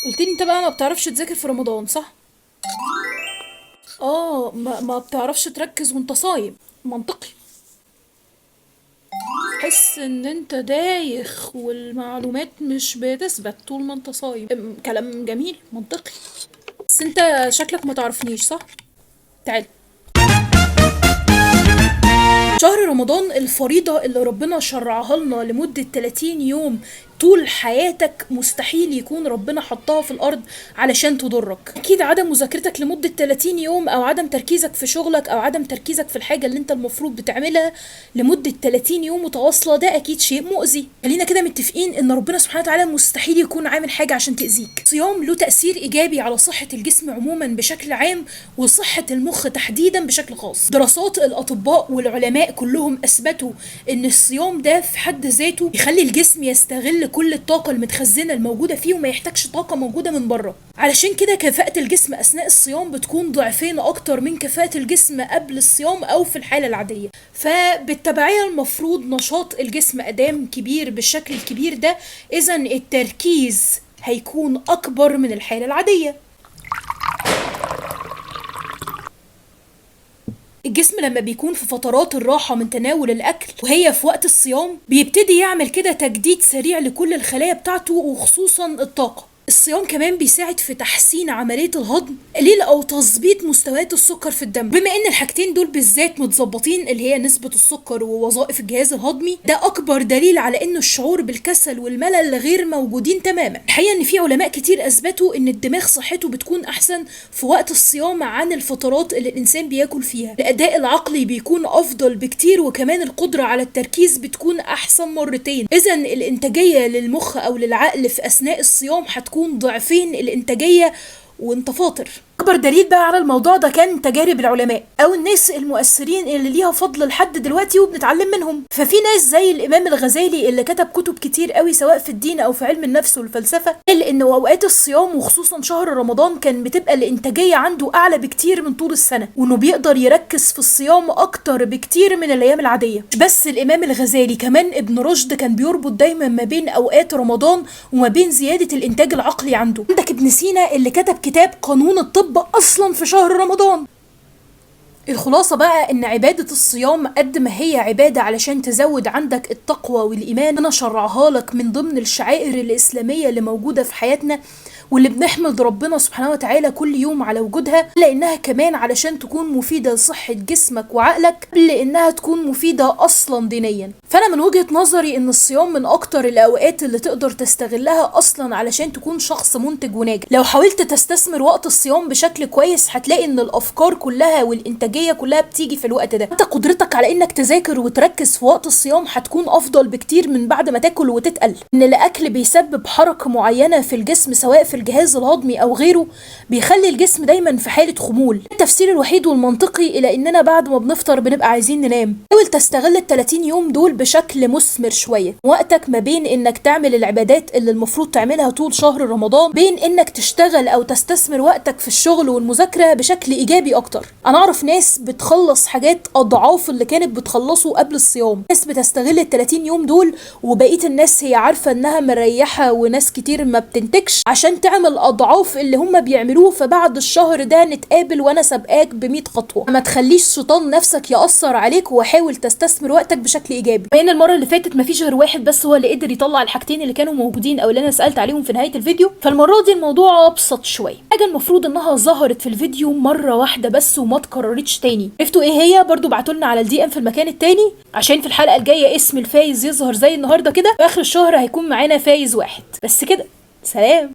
قلت لي انت بقى ما بتعرفش تذاكر في رمضان، صح؟ اه، ما بتعرفش تركز وانت صايم. منطقي. تحس ان انت دايخ والمعلومات مش بتثبت طول ما انت صايم. كلام جميل منطقي. بس انت شكلك ما تعرفنيش، صح؟ تعال. شهر رمضان الفريضة اللي ربنا شرعها لنا لمدة 30 يوم طول حياتك، مستحيل يكون ربنا حطها في الأرض علشان تضرك. أكيد عدم مذاكرتك لمدة 30 يوم أو عدم تركيزك في شغلك أو عدم تركيزك في الحاجة اللي أنت المفروض بتعملها لمدة 30 يوم متواصلة ده أكيد شيء مؤذي. خلينا كده متفقين إن ربنا سبحانه وتعالى مستحيل يكون عامل حاجة عشان تأذيك. الصيام له تأثير إيجابي على صحة الجسم عموما بشكل عام وصحة المخ تحديدا بشكل خاص. دراسات الأطباء والعلماء كلهم أثبتوا إن الصيام ده في حد ذاته يخلي الجسم يستغل كل الطاقة المتخزنة الموجودة فيه وما يحتاجش طاقة موجودة من بره. علشان كده كفاءة الجسم أثناء الصيام بتكون ضعفين أكتر من كفاءة الجسم قبل الصيام أو في الحالة العادية. فبالتبعية المفروض نشاط الجسم أدام كبير بالشكل الكبير ده، إذا التركيز هيكون أكبر من الحالة العادية. الجسم لما بيكون في فترات الراحة من تناول الأكل وهي في وقت الصيام بيبتدي يعمل كده تجديد سريع لكل الخلايا بتاعته وخصوصا الطاقة. الصيام كمان بيساعد في تحسين عملية الهضم، تقليل أو تظبيط مستويات السكر في الدم. بما إن الحاجتين دول بالذات متظبطين، اللي هي نسبة السكر ووظائف الجهاز الهضمي، ده أكبر دليل على إن الشعور بالكسل والملل غير موجودين تماما. الحقيقة إن في علماء كتير أثبتوا إن الدماغ صحته بتكون أحسن في وقت الصيام عن الفترات اللي الإنسان بياكل فيها. الأداء العقلي بيكون أفضل بكتير وكمان القدرة على التركيز بتكون أحسن مرتين. إذا الإنتاجية للمخ أو للعقل في أثناء الصيام هتكون ضعفين الإنتاجية وانت فاطر. اكبر دليل بقى على الموضوع ده كان تجارب العلماء او الناس المؤثرين اللي ليها فضل لحد دلوقتي وبنتعلم منهم. ففي ناس زي الامام الغزالي اللي كتب كتب كتير قوي سواء في الدين او في علم النفس والفلسفه، قال ان اوقات الصيام وخصوصا شهر رمضان كان بتبقى الانتاجيه عنده اعلى بكتير من طول السنه، وانه بيقدر يركز في الصيام اكتر بكتير من الايام العاديه. مش بس الامام الغزالي، كمان ابن رشد كان بيربط دايما ما بين اوقات رمضان وما بين زياده الانتاج العقلي عنده. عندك ابن سينا اللي كتب كتاب قانون الطب اصلا في شهر رمضان. الخلاصة بقى ان عبادة الصيام قد ما هي عبادة علشان تزود عندك التقوى والايمان، انا شرعها لك من ضمن الشعائر الاسلامية اللي موجودة في حياتنا واللي بنحمد ربنا سبحانه وتعالى كل يوم على وجودها، لانها كمان علشان تكون مفيدة لصحة جسمك وعقلك قبل انها تكون مفيدة اصلا دينيا. فانا من وجهة نظري ان الصيام من اكتر الاوقات اللي تقدر تستغلها اصلا علشان تكون شخص منتج وناجح. لو حاولت تستثمر وقت الصيام بشكل كويس هتلاقي ان الافكار كلها والانتاجية كلها بتيجي في الوقت ده. حتى قدرتك على انك تذاكر وتركز في وقت الصيام هتكون افضل بكتير من بعد ما تاكل وتتقل. ان الاكل بيسبب حركة معينة في الجسم سواء في الجهاز الهضمي او غيره، بيخلي الجسم دايما في حالة خمول. التفسير الوحيد والمنطقي الى اننا بعد ما بنفطر بنبقى عايزين ننام. حاول تستغل ال 30 يوم دول بشكل مثمر شوية. وقتك ما بين انك تعمل العبادات اللي المفروض تعملها طول شهر رمضان بين انك تشتغل او تستثمر وقتك في الشغل والمذاكرة بشكل ايجابي اكتر. انا اعرف ناس بتخلص حاجات اضعاف اللي كانت بتخلصه قبل الصيام. ناس بتستغل ال 30 يوم دول وبقية الناس هي عارفة انها مريحة وناس كتير ما بتنتجش عشان تعمل اضعاف اللي هم بيعملوه. فبعد الشهر ده نتقابل وانا سابقاك ب100 خطوة. ما تخليش شيطان نفسك يأثر عليك وحاول تستثمر وقتك بشكل ايجابي. بين المرة اللي فاتت مفيش غير واحد بس هو اللي قدر يطلع الحاجتين اللي كانوا موجودين او اللي انا سألت عليهم في نهاية الفيديو، فالمرة دي الموضوع ابسط شوية. حاجة المفروض انها ظهرت في الفيديو مرة واحدة بس وما اتكررتش تاني. عرفتوا ايه هي؟ برضو بعتولنا على الدي ام في المكان التاني عشان في الحلقة الجاية اسم الفايز يظهر زي النهاردة كده، واخر الشهر هيكون معانا فايز واحد بس كده. سلام.